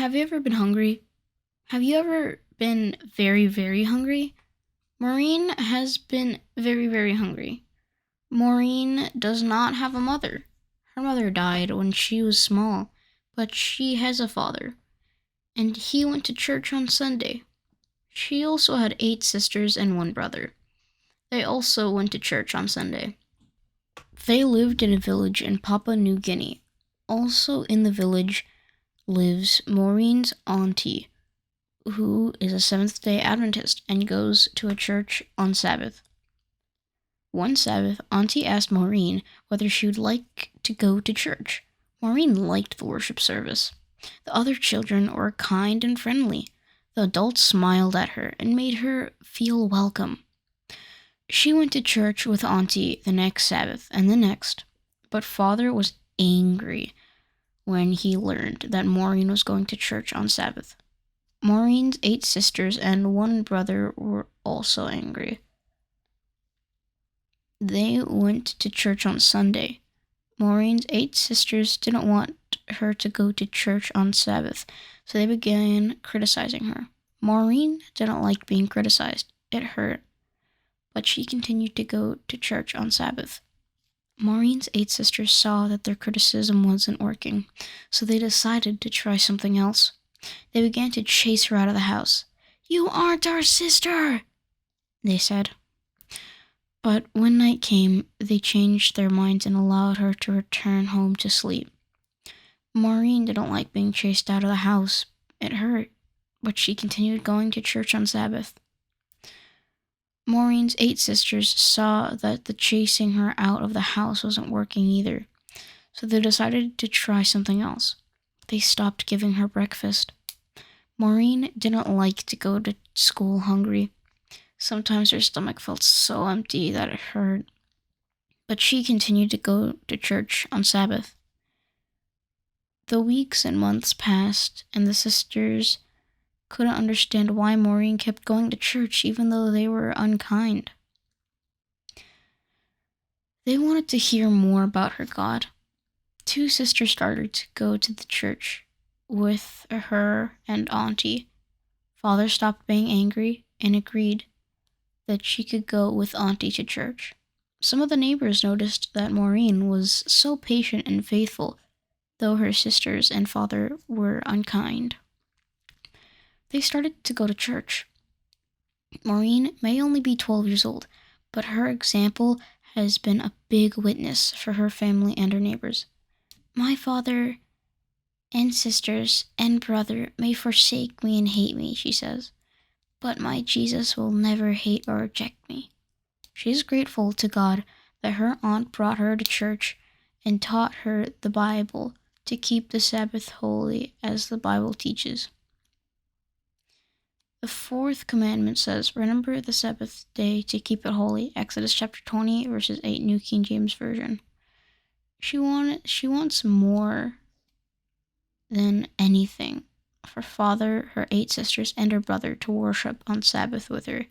Have you ever been hungry? Have you ever been very, very hungry? Maureen has been very, very hungry. Maureen does not have a mother. Her mother died when she was small, but she has a father, and he went to church on Sunday. She also had 8 sisters and one brother. They also went to church on Sunday. They lived in a village in Papua New Guinea. Also in the village lives Maureen's auntie, who is a Seventh-day Adventist and goes to a church on Sabbath. One Sabbath, Auntie asked Maureen whether she would like to go to church. Maureen liked the worship service. The other children were kind and friendly. The adults smiled at her and made her feel welcome. She went to church with Auntie the next Sabbath and the next, but Father was angry when he learned that Maureen was going to church on Sabbath. Maureen's 8 sisters and one brother were also angry. They went to church on Sunday. Maureen's 8 sisters didn't want her to go to church on Sabbath, so they began criticizing her. Maureen didn't like being criticized. It hurt, but she continued to go to church on Sabbath. Maureen's 8 sisters saw that their criticism wasn't working, so they decided to try something else. They began to chase her out of the house. "You aren't our sister," they said. But when night came, they changed their minds and allowed her to return home to sleep. Maureen didn't like being chased out of the house. It hurt, but she continued going to church on Sabbath. Maureen's 8 sisters saw that the chasing her out of the house wasn't working either, so they decided to try something else. They stopped giving her breakfast. Maureen didn't like to go to school hungry. Sometimes her stomach felt so empty that it hurt, but she continued to go to church on Sabbath. The weeks and months passed, and the sisters couldn't understand why Maureen kept going to church even though they were unkind. They wanted to hear more about her God. 2 sisters started to go to the church with her and Auntie. Father stopped being angry and agreed that she could go with Auntie to church. Some of the neighbors noticed that Maureen was so patient and faithful, though her sisters and father were unkind. They started to go to church. Maureen may only be 12 years old, but her example has been a big witness for her family and her neighbors. "My father and sisters and brother may forsake me and hate me," she says, "but my Jesus will never hate or reject me." She is grateful to God that her aunt brought her to church and taught her the Bible to keep the Sabbath holy as the Bible teaches. The 4th commandment says, "Remember the Sabbath day to keep it holy." Exodus chapter 20, verses 8, New King James Version. She wants more than anything for Father, her 8 sisters, and her brother to worship on Sabbath with her.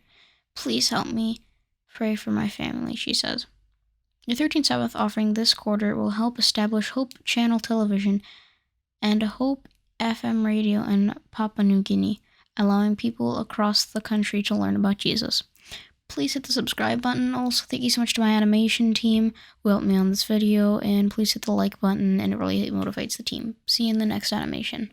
"Please help me pray for my family," she says. The 13th Sabbath offering this quarter will help establish Hope Channel Television and Hope FM radio in Papua New Guinea, allowing people across the country to learn about Jesus. Please hit the subscribe button. Also, thank you so much to my animation team who helped me on this video, and please hit the like button, and it really motivates the team. See you in the next animation.